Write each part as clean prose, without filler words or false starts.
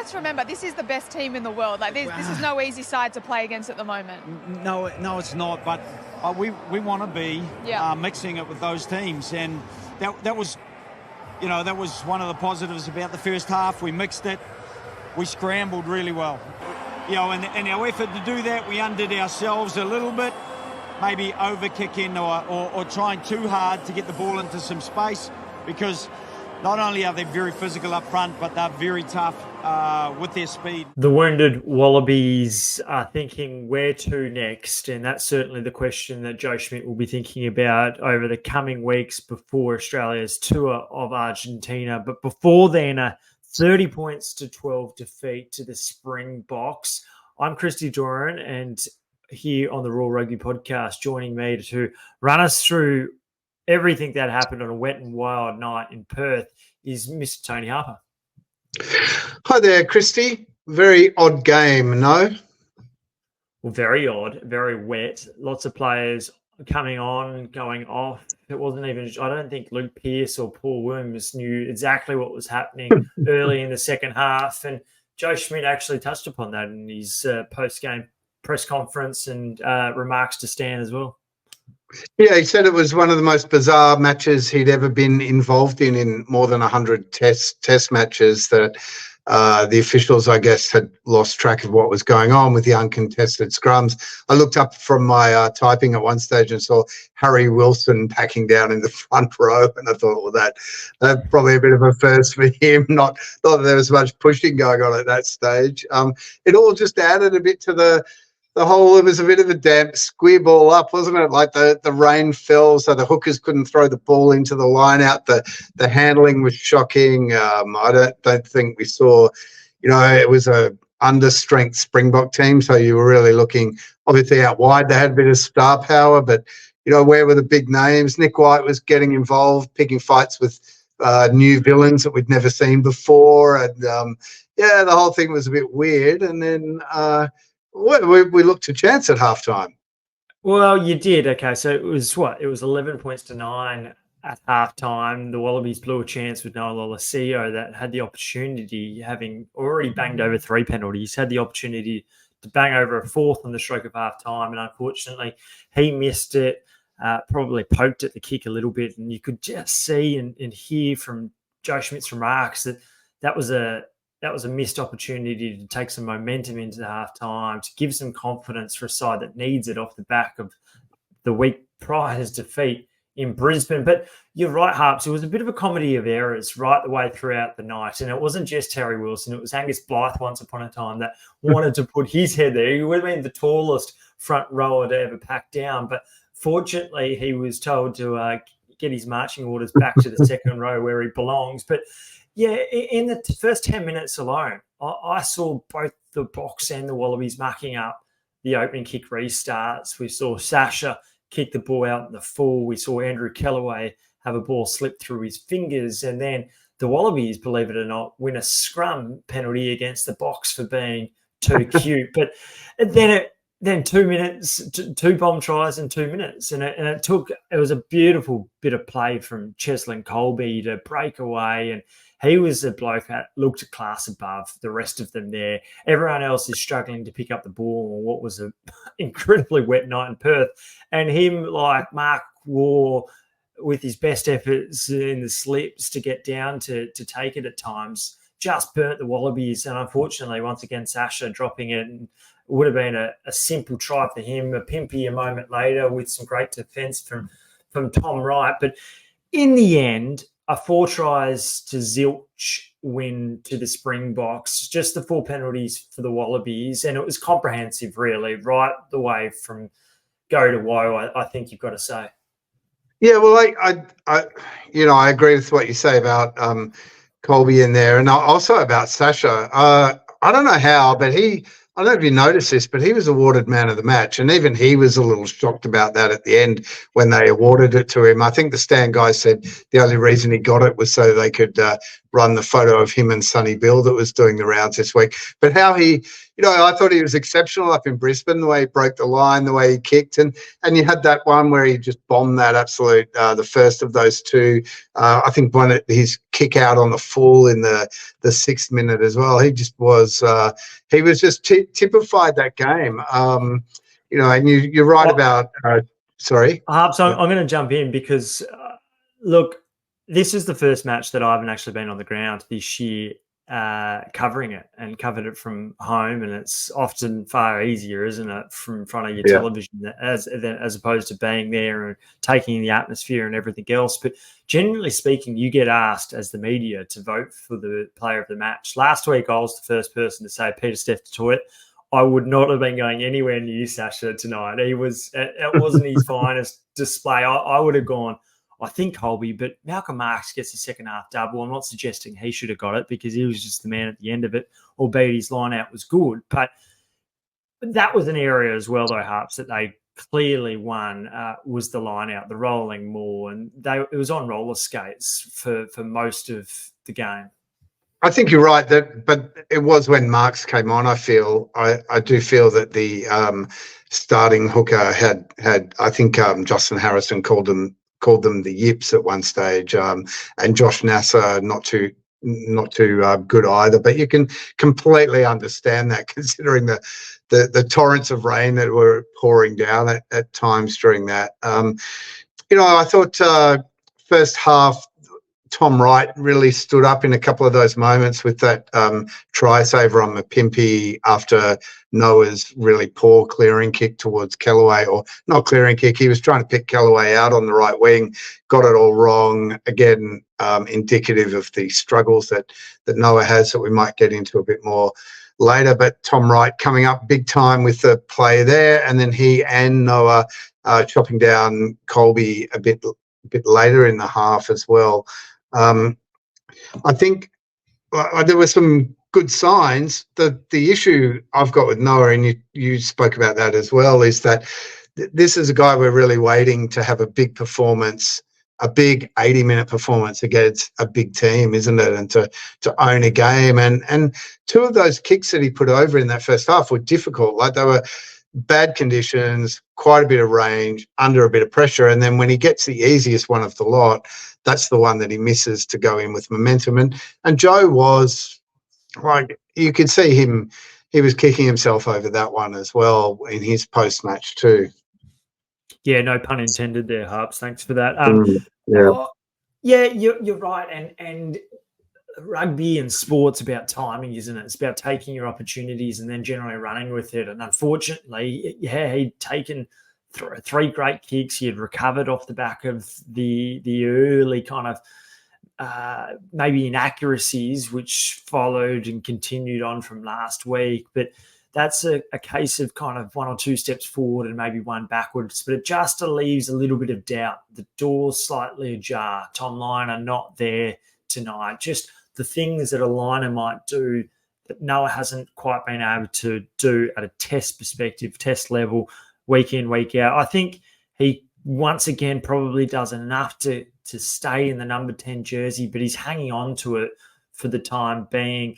let's remember, this is the best team in the world. Like this is no easy side to play against at the moment. No, it's not. But we want to be mixing it with those teams, and that was, that was one of the positives about the first half. We mixed it. We scrambled really well. And our effort to do that, we undid ourselves a little bit, maybe over-kicking or trying too hard to get the ball into some space, because not only are they very physical up front, but they're very tough with their speed. The wounded Wallabies are thinking where to next, and that's certainly the question that Joe Schmidt will be thinking about over the coming weeks before Australia's tour of Argentina. But before then, a 30 points to 12 defeat to the Springboks. I'm Christy, Doran, and here on the Raw Rugby podcast, joining me to run us through everything that happened on a wet and wild night in Perth is Mr. Tony Harper. Hi there, Christy. Very odd game, no? Well, very odd, very wet. Lots of players coming on, going off. It wasn't even, I don't think Luke Pearce or Paul Williams knew exactly what was happening early in the second half. And Joe Schmidt actually touched upon that in his post-game press conference and remarks to Stan as well. Yeah, he said it was one of the most bizarre matches he'd ever been involved in more than 100 test matches, that the officials, I guess, had lost track of what was going on with the uncontested scrums. I looked up from my typing at one stage and saw Harry Wilson packing down in the front row, and I thought, well, that's probably a bit of a first for him. Not that there was much pushing going on at that stage. It all just added a bit to the whole. It was a bit of a damp squib all up, wasn't it? Like the rain fell, so the hookers couldn't throw the ball into the line out. The handling was shocking. I don't think we saw, it was a under-strength Springbok team, so you were really looking, obviously out wide. They had a bit of star power, but, where were the big names? Nick White was getting involved, picking fights with new villains that we'd never seen before. And, the whole thing was a bit weird. And then we looked to chance at halftime. Well, you did. Okay, so it was what? It was 11 points to 9 at halftime. The Wallabies blew a chance with Noah Lolosio that had the opportunity, having already banged over 3 penalties, had the opportunity to bang over a 4th on the stroke of halftime, and unfortunately he missed it. Probably poked at the kick a little bit, and you could just see and hear from Joe Schmidt's remarks that was a missed opportunity to take some momentum into the halftime, to give some confidence for a side that needs it off the back of the week prior's defeat in Brisbane. But you're right, Harps, it was a bit of a comedy of errors right the way throughout the night. And it wasn't just Terry Wilson, it was Angus Blythe once upon a time that wanted to put his head there. He would have been the tallest front rower to ever pack down. But fortunately, he was told to get his marching orders back to the second row where he belongs. But yeah, in the first 10 minutes alone, I saw both the Boks and the Wallabies marking up the opening kick restarts. We saw Sasha kick the ball out in the full. We saw Andrew Kellaway have a ball slip through his fingers. And then the Wallabies, believe it or not, win a scrum penalty against the Boks for being too cute. But then 2 minutes, 2 bomb tries in 2 minutes. And it was a beautiful bit of play from Cheslin Colby to break away. And he was a bloke that looked a class above the rest of them there. Everyone else is struggling to pick up the ball on what was an incredibly wet night in Perth. And him, like Mark Waugh, with his best efforts in the slips to get down to take it at times, just burnt the Wallabies. And unfortunately, once again, Sasha dropping it, and it would have been a simple try for him, a pimpy a moment later with some great defence from Tom Wright. But in the end, a 4 tries to zilch win to the Springboks, just the 4 penalties for the Wallabies. And it was comprehensive, really, right the way from go to woe, I think you've got to say. Yeah, well, I agree with what you say about Colby in there, and also about Sasha. I don't know how, but I don't know if you noticed this, but he was awarded man of the match, and even he was a little shocked about that at the end when they awarded it to him. I think the stand guy said the only reason he got it was so they could run the photo of him and Sonny Bill that was doing the rounds this week. But how he, I thought he was exceptional up in Brisbane, the way he broke the line, the way he kicked. And you had that one where he just bombed that absolute, the first of those two. I think his kick out on the full in the 6th minute as well. He just was, he was just typified that game. And you're right about, sorry. So I'm going to jump in because, look, this is the first match that I haven't actually been on the ground this year covering it, and covered it from home, and it's often far easier, isn't it, from in front of your television as opposed to being there and taking in the atmosphere and everything else. But generally speaking, you get asked as the media to vote for the player of the match. Last week, I was the first person to say Peter Steph to Toit. I would not have been going anywhere near Sasha tonight. It wasn't his finest display. I would have gone, I think Colby, but Malcolm Marks gets the second half double. I'm not suggesting he should have got it because he was just the man at the end of it, albeit his line out was good. But that was an area as well, though, Harps, that they clearly won was the line out, the rolling more. And it was on roller skates for most of the game. I think you're right, but it was when Marks came on. I do feel that the starting hooker had I think Justin Harrison called them the yips at one stage, and Josh Nasser not too good either. But you can completely understand that, considering the torrents of rain that were pouring down at times during that. I thought first half, Tom Wright really stood up in a couple of those moments with that try saver on Mapimpi after Noah's really poor clearing kick towards Kellaway, or not clearing kick. He was trying to pick Kellaway out on the right wing, got it all wrong. Again, indicative of the struggles that Noah has, that we might get into a bit more later. But Tom Wright coming up big time with the play there, and then he and Noah chopping down Colby a bit later in the half as well. I think there were some good signs. The issue I've got with Noah, and you spoke about that as well, is that this is a guy we're really waiting to have a big performance, a big 80-minute performance against a big team, isn't it? And to own a game. And two of those kicks that he put over in that first half were difficult. Like, they were bad conditions, quite a bit of range, under a bit of pressure. And then when he gets the easiest one of the lot, that's the one that he misses to go in with momentum. And Joe was, like, you could see him, he was kicking himself over that one as well in his post-match too. Yeah, no pun intended there, Harps. Thanks for that. You're right. And rugby and sport's about timing, isn't it? It's about taking your opportunities and then generally running with it. And unfortunately, he'd taken three great kicks. He had recovered off the back of the early kind of maybe inaccuracies, which followed and continued on from last week. But that's a case of kind of one or two steps forward and maybe one backwards. But it just leaves a little bit of doubt. The door's slightly ajar. Tom Liner not there tonight. Just the things that a liner might do that Noah hasn't quite been able to do at a test perspective, test level, week in, week out. I think he once again probably does enough to stay in the number 10 jersey, but he's hanging on to it for the time being.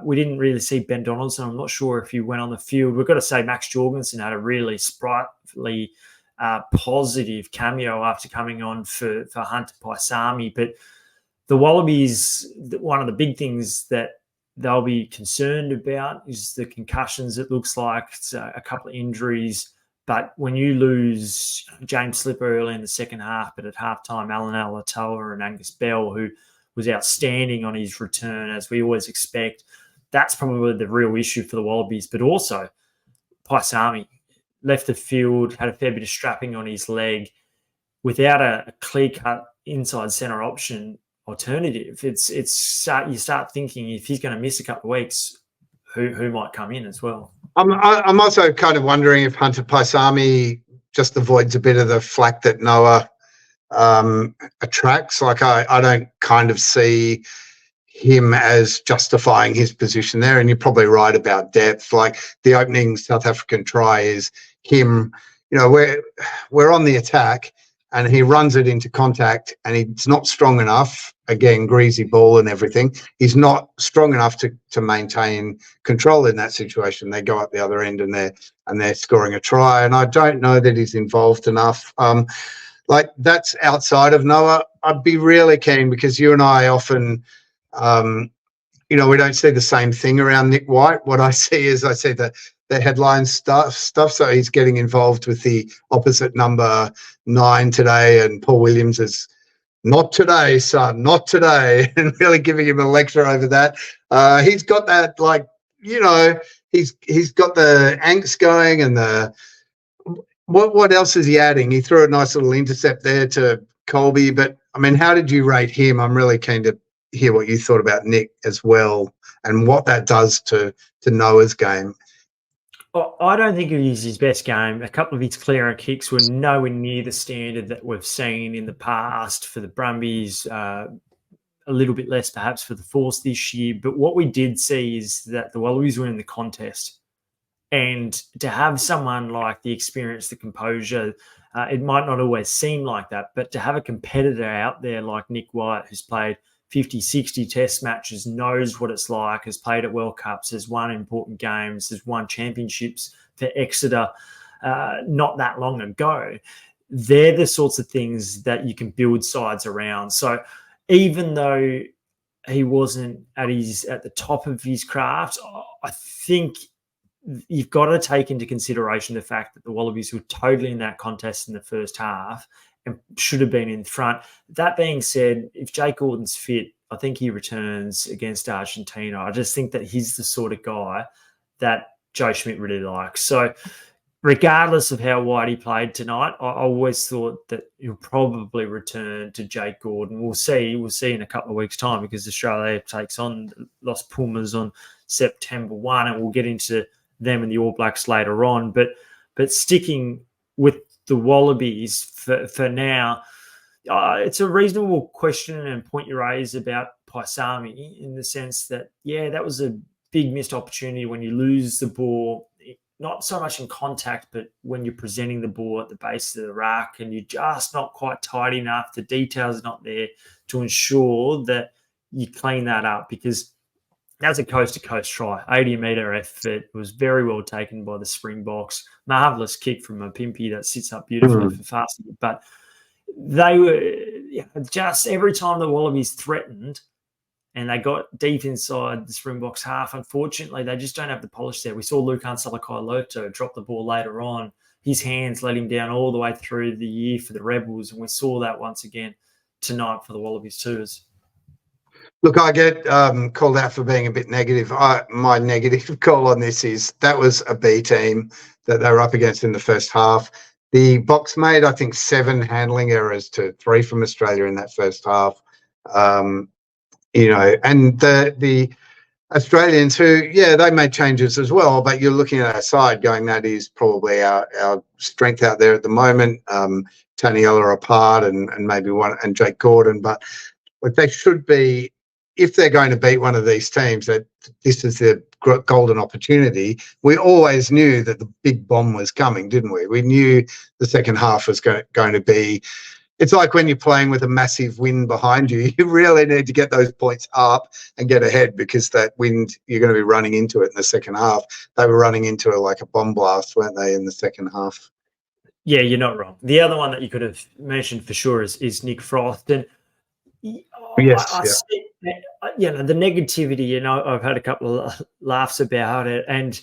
We didn't really see Ben Donaldson. I'm not sure if he went on the field. We've got to say Max Jorgensen had a really sprightly, positive cameo after coming on for Hunter Paisami. But the Wallabies, one of the big things that they'll be concerned about is the concussions. It looks like it's a couple of injuries. But when you lose James Slipper early in the second half, but at halftime, Alan Alatoa and Angus Bell, who was outstanding on his return, as we always expect, that's probably the real issue for the Wallabies. But also, Paisami left the field, had a fair bit of strapping on his leg. Without a clear-cut inside centre option alternative, you start thinking, if he's going to miss a couple of weeks, who might come in as well. I'm also kind of wondering if Hunter Paisami just avoids a bit of the flack that Noah attracts. Like, I don't kind of see him as justifying his position there. And you're probably right about depth. Like, the opening South African try is him, we're on the attack, and he runs it into contact, and he's not strong enough. Again, greasy ball and everything. He's not strong enough to maintain control in that situation. They go up the other end, and they're scoring a try. And I don't know that he's involved enough. Like, that's outside of Noah. I'd be really keen, because you and I often, we don't see the same thing around Nick White. What I see is the headline stuff. So he's getting involved with the opposite number 9 today, and Paul Williams is, not today, son, not today, and really giving him a lecture over that. He's got that, he's got the angst going, and what else is he adding? He threw a nice little intercept there to Colby, but I mean, how did you rate him? I'm really keen to hear what you thought about Nick as well, and what that does to Noah's game. I don't think it was his best game. A couple of his clearer kicks were nowhere near the standard that we've seen in the past for the Brumbies, a little bit less perhaps for the Force this year. But what we did see is that the Wallabies were in the contest. And to have someone like the experience, the composure, it might not always seem like that, but to have a competitor out there like Nick White, who's played 50, 60 test matches, knows what it's like, has played at World Cups, has won important games, has won championships for Exeter not that long ago. They're the sorts of things that you can build sides around. So even though he wasn't at the top of his craft, I think you've got to take into consideration the fact that the Wallabies were totally in that contest in the first half and should have been in front. That being said, if Jake Gordon's fit, I think he returns against Argentina. I just think that he's the sort of guy that Joe Schmidt really likes. So regardless of how wide he played tonight, I always thought that he'll probably return to Jake Gordon. We'll see in a couple of weeks' time, because Australia takes on Los Pumas on September 1, and we'll get into them and the All Blacks later on. But sticking with the Wallabies for now, it's a reasonable question and point you raise about Paisami, in the sense that, that was a big missed opportunity when you lose the ball, not so much in contact, but when you're presenting the ball at the base of the ruck and you're just not quite tight enough, the details are not there to ensure that you clean that up, because that's a coast-to-coast try, 80-metre effort. It was very well taken by the Springboks. Marvellous kick from a Pimpy that sits up beautifully for Fasti. But they were just every time the Wallabies threatened and they got deep inside the Springboks half, unfortunately, they just don't have the polish there. We saw Lukan Salakaia-Loto drop the ball later on. His hands let him down all the way through the year for the Rebels, and we saw that once again tonight for the Wallabies too. Look, I get called out for being a bit negative. My negative call on this is that was a B team that they were up against in the first half. The Box made, I think, 7 handling errors to 3 from Australia in that first half. And the Australians who, they made changes as well, but you're looking at our side going, that is probably our strength out there at the moment. Taniela apart and maybe one, and Jake Gordon, but they should be, if they're going to beat one of these teams, that this is their golden opportunity. We always knew that the big bomb was coming, didn't we? We knew the second half was going to be. It's like when you're playing with a massive wind behind you, you really need to get those points up and get ahead, because that wind, you're going to be running into it in the second half. They were running into it like a bomb blast, weren't they, in the second half? Yeah, you're not wrong. The other one that you could have mentioned for sure is Nick Frost. And yes, the negativity, I've had a couple of laughs about it, and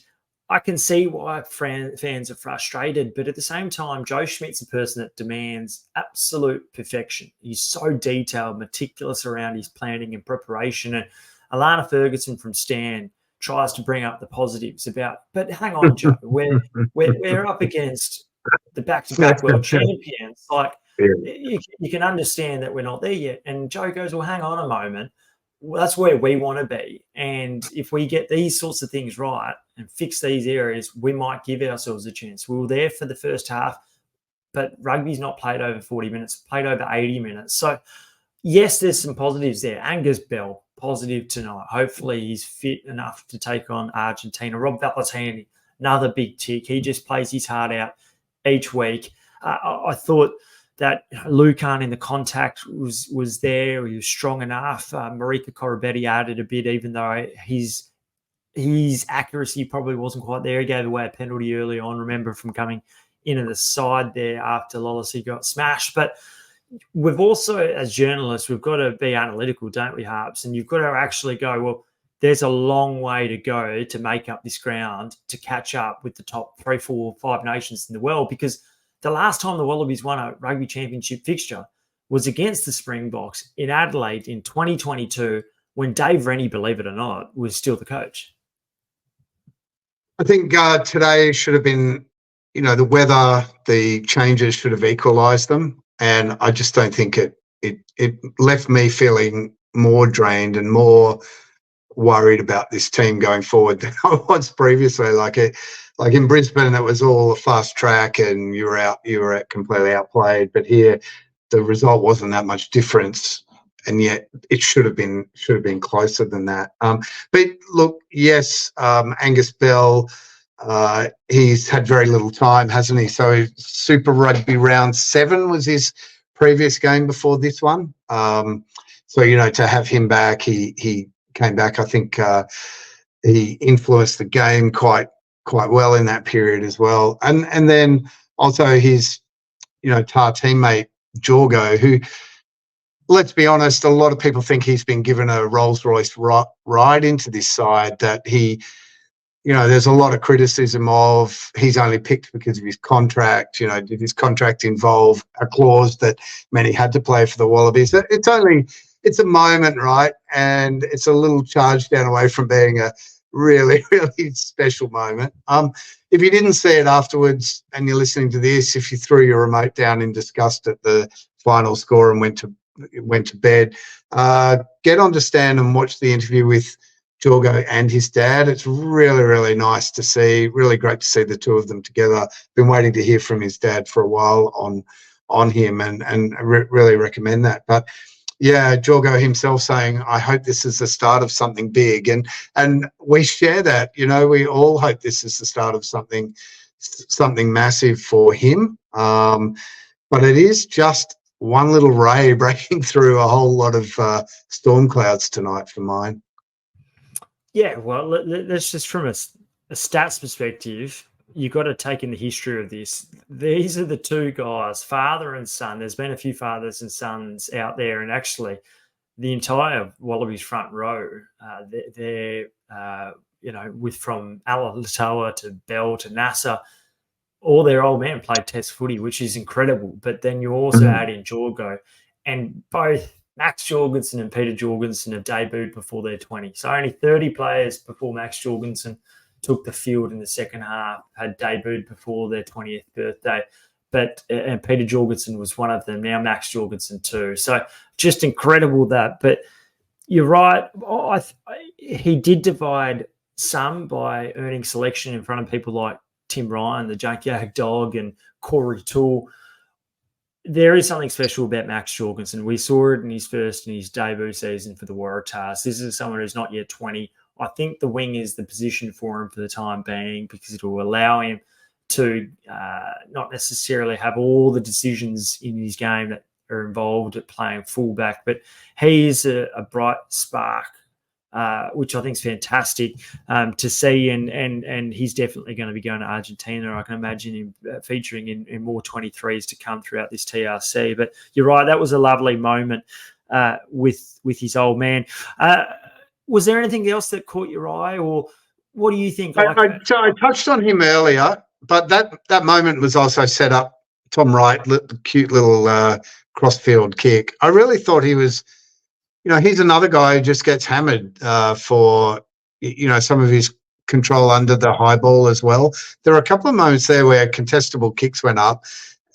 I can see why fans are frustrated. But at the same time, Joe Schmidt's a person that demands absolute perfection. He's so detailed, meticulous around his planning and preparation. And Alana Ferguson from Stan tries to bring up the positives about, but hang on, Joe, we're up against the back-to-back world champions. Like, you can understand that we're not there yet. And Joe goes, well, hang on a moment. Well, that's where we want to be. And if we get these sorts of things right and fix these areas, we might give ourselves a chance. We were there for the first half, but rugby's not played over 40 minutes, played over 80 minutes. So, yes, there's some positives there. Angus Bell, positive tonight. Hopefully he's fit enough to take on Argentina. Rob Valentini, another big tick. He just plays his heart out each week. I thought that Lucan in the contact was there. He was strong enough. Marika Korobetti added a bit, even though his accuracy probably wasn't quite there. He gave away a penalty early on, remember, from coming into the side there after Lolosy got smashed. But we've also, as journalists, we've got to be analytical, don't we, Harps? And you've got to actually go, well, there's a long way to go to make up this ground to catch up with the top 3, 4, 5 nations in the world, because the last time the Wallabies won a rugby championship fixture was against the Springboks in Adelaide in 2022, when Dave Rennie, believe it or not, was still the coach. I think today should have been, the weather, the changes should have equalised them, and I just don't think it left me feeling more drained and more worried about this team going forward than I was previously. Like in Brisbane, it was all a fast track and you were completely outplayed. But here, the result wasn't that much difference, and yet it should have been closer than that. But look, yes, Angus Bell, he's had very little time, hasn't he? So Super Rugby round 7 was his previous game before this one. So to have him back, he came back. I think he influenced the game quite well in that period as well. And then also his Tar teammate Jorgo, who, let's be honest, a lot of people think he's been given a Rolls-Royce ride into this side, that he, there's a lot of criticism of he's only picked because of his contract. Did his contract involve a clause that meant he had to play for the Wallabies? It's a moment, right? And it's a little charge down away from being a really, really special moment. If you didn't see it afterwards and you're listening to this, if you threw your remote down in disgust at the final score and went to bed, get on to Stan and watch the interview with Jorgo and his dad. It's really, really nice to see. Really great to see the two of them together. Been waiting to hear from his dad for a while on him, and really recommend that. But yeah, Jorgo himself saying, I hope this is the start of something big. And we share that, we all hope this is the start of something massive for him. But it is just one little ray breaking through a whole lot of storm clouds tonight for mine. Yeah, well, let's just, from a stats perspective, you've got to take in the history of this. These are the two guys, father and son. There's been a few fathers and sons out there, and actually the entire Wallabies front row, they're with from Alatoa to Bell to Nasser, all their old men played Test footy, which is incredible. But then you also add in Jorgo, and both Max Jorgensen and Peter Jorgensen have debuted before they're 20. So only 30 players before Max Jorgensen took the field in the second half had debuted before their 20th birthday. And Peter Jorgensen was one of them, now Max Jorgensen too. So just incredible that. But you're right. He did divide some by earning selection in front of people like Tim Ryan, the Junkyard Dog, and Corey Toole. There is something special about Max Jorgensen. We saw it in his debut season for the Waratahs. This is someone who's not yet 20. I think the wing is the position for him for the time being, because it will allow him to not necessarily have all the decisions in his game that are involved at playing fullback, but he is a bright spark, which I think is fantastic to see, and he's definitely going to be going to Argentina. I can imagine him featuring in more 23s to come throughout this TRC. But you're right, that was a lovely moment with his old man. Was there anything else that caught your eye, or what do you think? I touched on him earlier, but that moment was also set up. Tom Wright, cute little crossfield kick. I really thought he was, he's another guy who just gets hammered for, some of his control under the high ball as well. There were a couple of moments there where contestable kicks went up,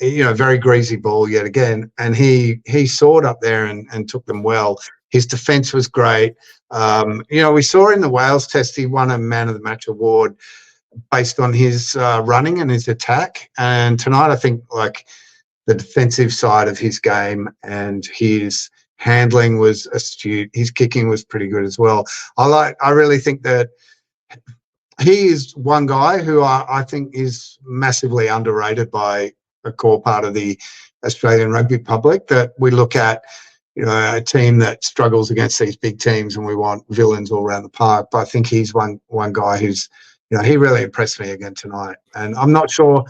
very greasy ball yet again, and he soared up there and took them well. His defence was great. We saw in the Wales test he won a Man of the Match award based on his running and his attack. And tonight I think the defensive side of his game and his handling was astute. His kicking was pretty good as well. I really think that he is one guy who I think is massively underrated by a core part of the Australian rugby public, that we look at, a team that struggles against these big teams and we want villains all around the park. But I think he's one guy who's, he really impressed me again tonight. And I'm not sure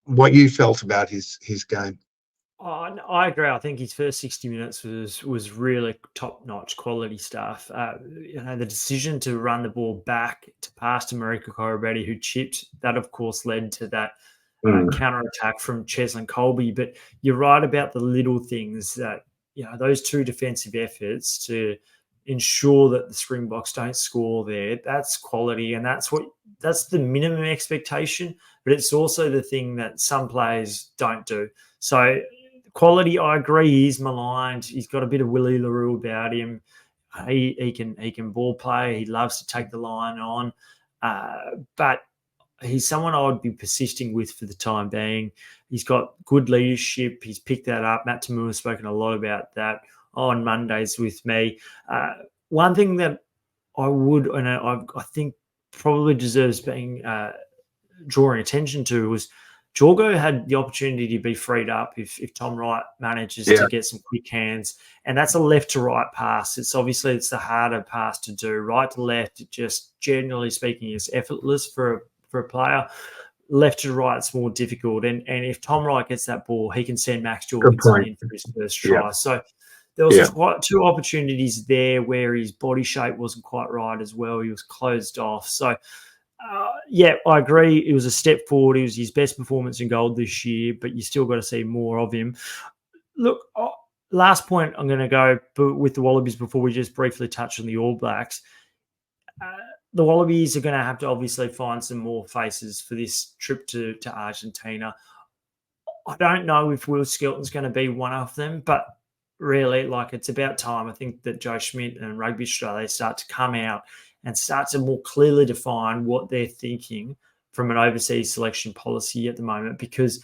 what you felt about his game. I agree. I think his first 60 minutes was really top-notch quality stuff. The decision to run the ball back to pass to Marika Koroibete, who chipped, that of course led to that counter-attack from Cheslin Colby. But you're right about the little things that, those two defensive efforts to ensure that the Springboks don't score there. That's quality, and that's the minimum expectation. But it's also the thing that some players don't do. So quality, I agree, he's maligned. He's got a bit of Willie LaRue about him. He can ball play. He loves to take the line on. But he's someone I would be persisting with for the time being. He's got good leadership. He's picked that up. Matt Tamua has spoken a lot about that on Mondays with me. One thing that I would, and I think probably deserves being drawing attention to, was Jorgo had the opportunity to be freed up if Tom Wright manages to get some quick hands, and that's a left to right pass. It's the harder pass to do. Right to left, it just generally speaking is effortless for a player. Left to right, it's more difficult. And if Tom Wright gets that ball, he can send Max Jorgensen in for his first try. Yeah. So there was quite two opportunities there where his body shape wasn't quite right as well. He was closed off. So I agree. It was a step forward. It was his best performance in gold this year, but you still got to see more of him. Look, last point I'm going to go with the Wallabies before we just briefly touch on the All Blacks. The Wallabies are going to have to obviously find some more faces for this trip to Argentina. I don't know if Will Skelton's going to be one of them, but really, it's about time. I think that Joe Schmidt and Rugby Australia start to come out and start to more clearly define what they're thinking from an overseas selection policy at the moment, because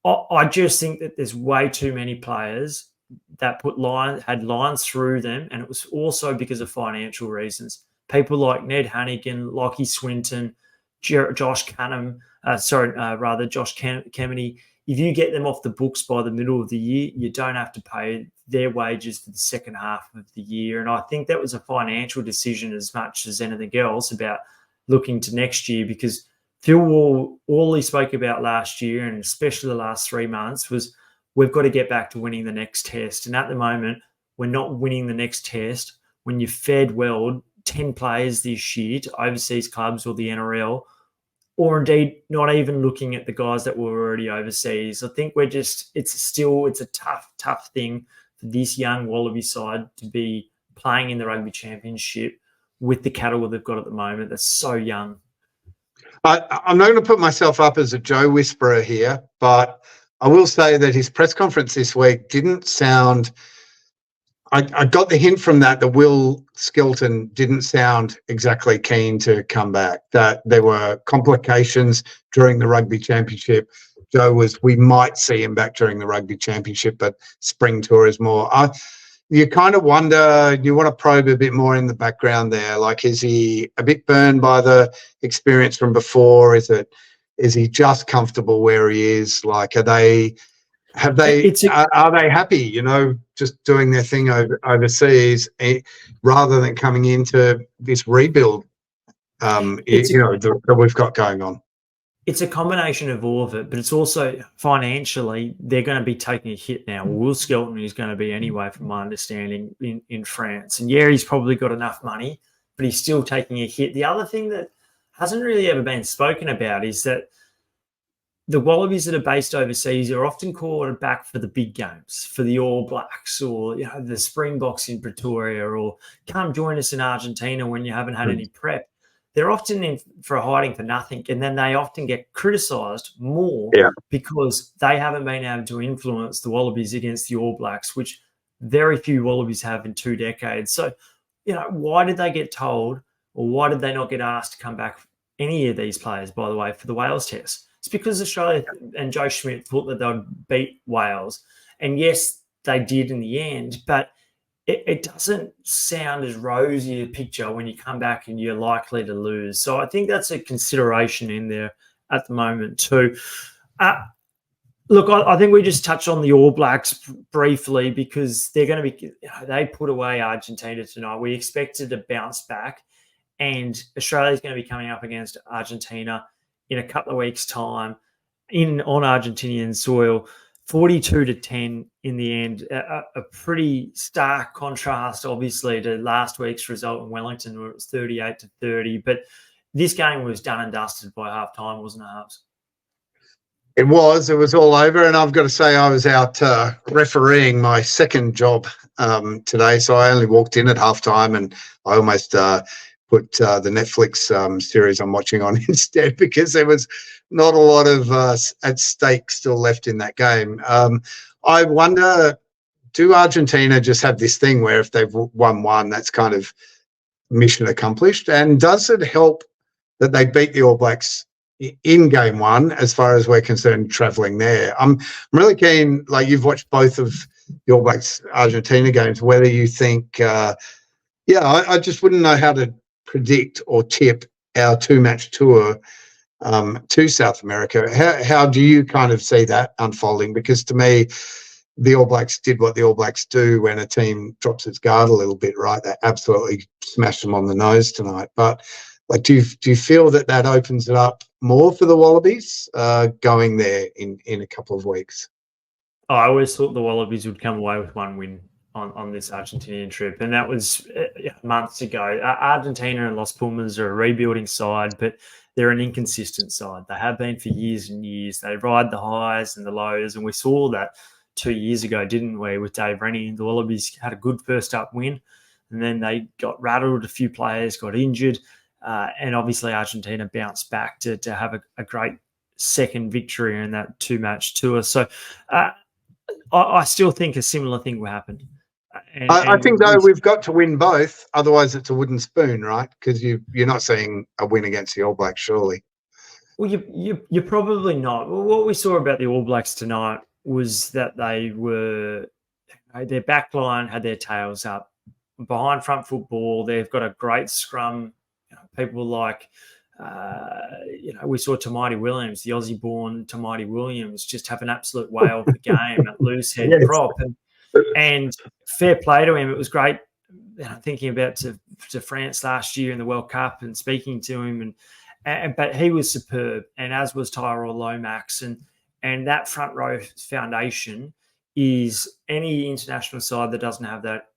I just think that there's way too many players that had lines through them, and it was also because of financial reasons. People like Ned Hannigan, Lockie Swinton, Josh Kennedy. If you get them off the books by the middle of the year, you don't have to pay their wages for the second half of the year. And I think that was a financial decision as much as anything else about looking to next year, because Phil Wall, all he spoke about last year, and especially the last 3 months, was we've got to get back to winning the next test. And at the moment, we're not winning the next test. When you fed well 10 players this year to overseas clubs or the NRL, or indeed not even looking at the guys that were already overseas, I think it's a tough thing for this young Wallaby side to be playing in the Rugby Championship with the cattle they've got at the moment that's so young. I'm not going to put myself up as a Joe whisperer here, but I will say that his press conference this week didn't sound... I got the hint from that Will Skelton didn't sound exactly keen to come back, that there were complications during the Rugby Championship. Joe we might see him back during the Rugby Championship, but spring tour is more. You kind of wonder, you want to probe a bit more in the background there. Is he a bit burned by the experience from before? Is he just comfortable where he is? Are they happy, just doing their thing overseas rather than coming into this rebuild that we've got going on? It's a combination of all of it, but it's also financially, they're going to be taking a hit now. Will Skelton is going to be anyway, from my understanding, in France. And he's probably got enough money, but he's still taking a hit. The other thing that hasn't really ever been spoken about is that the Wallabies that are based overseas are often called back for the big games, for the All Blacks or the Springboks in Pretoria, or come join us in Argentina when you haven't had any prep. They're often in for hiding for nothing, and then they often get criticised more because they haven't been able to influence the Wallabies against the All Blacks, which very few Wallabies have in 2 decades. So, why did they get told, or why did they not get asked to come back, any of these players, by the way, for the Wales test? It's because Australia and Joe Schmidt thought that they would beat Wales. And yes, they did in the end, but it doesn't sound as rosy a picture when you come back and you're likely to lose. So I think that's a consideration in there at the moment too. Look, I think we just touched on the All Blacks briefly because they're going to be, they put away Argentina tonight. We expected to bounce back, and Australia's going to be coming up against Argentina in a couple of weeks' time on Argentinian soil. 42-10 in the end, a pretty stark contrast, obviously, to last week's result in Wellington where it was 38-30. But this game was done and dusted by half time, wasn't it, Harps? It was all over. And I've got to say, I was out refereeing my second job today. So I only walked in at halftime, and I almost put the Netflix series I'm watching on instead because there was not a lot of at stake still left in that game. I wonder, do Argentina just have this thing where if they've won one, that's kind of mission accomplished? And does it help that they beat the All Blacks in game one, as far as we're concerned, travelling there? I'm really keen, like you've watched both of the All Blacks Argentina games, whether you think, I just wouldn't know how to predict or tip our 2-match tour to South America. How do you kind of see that unfolding? Because to me, the All Blacks did what the All Blacks do when a team drops its guard a little bit, right? They absolutely smashed them on the nose tonight. But like, do you feel that opens it up more for the Wallabies going there in a couple of weeks? I always thought the Wallabies would come away with one win on this Argentinian trip, and that was months ago. Argentina and Los Pumas are a rebuilding side, but they're an inconsistent side. They have been for years and years. They ride the highs and the lows, and we saw that 2 years ago, didn't we, with Dave Rennie? The Wallabies had a good first-up win, and then they got rattled. A few players got injured. And obviously Argentina bounced back to have a great second victory in that 2-match tour. So I still think a similar thing will happen. I think, though, we've got to win both. Otherwise, it's a wooden spoon, right? Because you're not seeing a win against the All Blacks, surely. Well, you're probably not. Well, what we saw about the All Blacks tonight was that they were their back line had their tails up. Behind front football, they've got a great scrum. People like, we saw Tamati Williams, the Aussie-born Tamati Williams, just have an absolute whale of a game at loose head prop. And fair play to him. It was great thinking about to France last year in the World Cup and speaking to him. But he was superb, and as was Tyrell Lomax. And that front row foundation is any international side that doesn't have that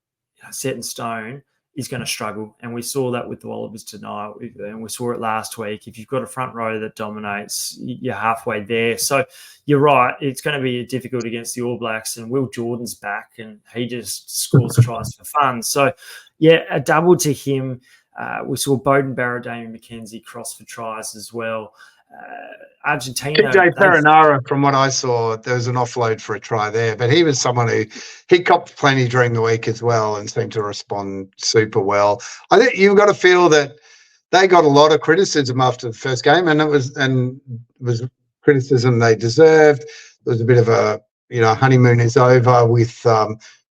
set in stone is going to struggle. And we saw that with the Wallabies tonight, and we saw it last week. If you've got a front row that dominates, you're halfway there. So you're right, it's going to be difficult against the All Blacks, and Will Jordan's back, and he just scores tries for fun. So, yeah, a double to him. We saw Beauden Barrett, Damien McKenzie cross for tries as well. Argentina. TJ Perenara, from what I saw, there was an offload for a try there, but he was someone he copped plenty during the week as well and seemed to respond super well. I think you've got to feel that they got a lot of criticism after the first game, and it was criticism they deserved. There was a bit of a honeymoon is over with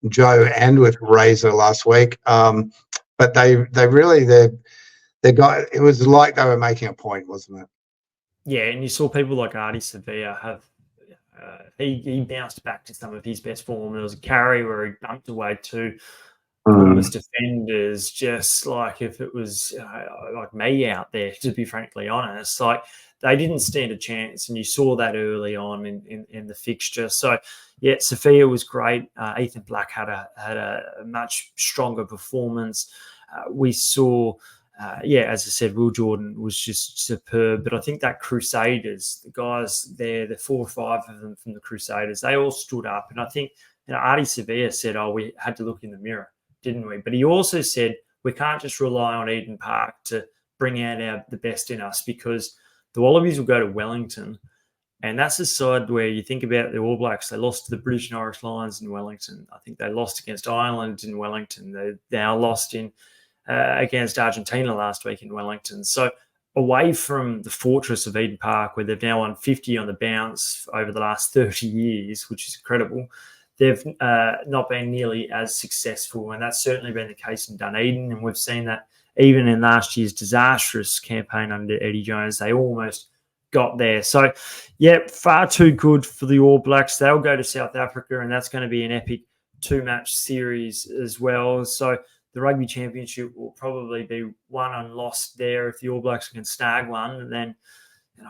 Joe and with Razor last week, but they really got, it was like they were making a point, wasn't it? Yeah, and you saw people like Artie Sevilla have he bounced back to some of his best form. There was a carry where he bumped away two Pumas defenders, just like if it was like me out there, to be frankly honest. Like, they didn't stand a chance, and you saw that early on in the fixture. So, yeah, Sophia was great. Ethan Black had a much stronger performance. We saw... as I said, Will Jordan was just superb. But I think that Crusaders, the guys there, the 4 or 5 of them from the Crusaders, they all stood up. And I think Artie Sevilla said, we had to look in the mirror, didn't we? But he also said we can't just rely on Eden Park to bring out the best in us, because the Wallabies will go to Wellington. And that's the side where you think about the All Blacks. They lost to the British and Irish Lions in Wellington. I think they lost against Ireland in Wellington. They now lost against Argentina last week in Wellington. So away from the fortress of Eden Park, where they've now won 50 on the bounce over the last 30 years, which is incredible, they've not been nearly as successful. And that's certainly been the case in Dunedin. And we've seen that even in last year's disastrous campaign under Eddie Jones, they almost got there. So, yeah, far too good for the All Blacks. They'll go to South Africa, and that's going to be an epic 2-match series as well. So the Rugby Championship will probably be won and lost there if the All Blacks can snag one, and then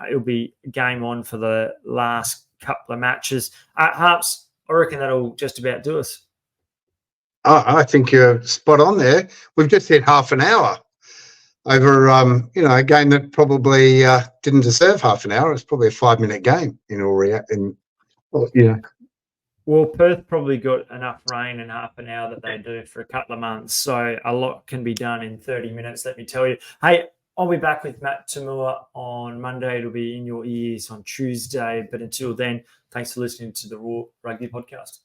it'll be game on for the last couple of matches. Harps, I reckon that'll just about do us. I think you're spot on there. We've just hit half an hour over, a game that probably didn't deserve half an hour. It's probably a 5-minute game in all reality. Well, Perth probably got enough rain in half an hour that they do for a couple of months. So a lot can be done in 30 minutes, let me tell you. Hey, I'll be back with Matt Tamua on Monday. It'll be in your ears on Tuesday. But until then, thanks for listening to the Raw Rugby Podcast.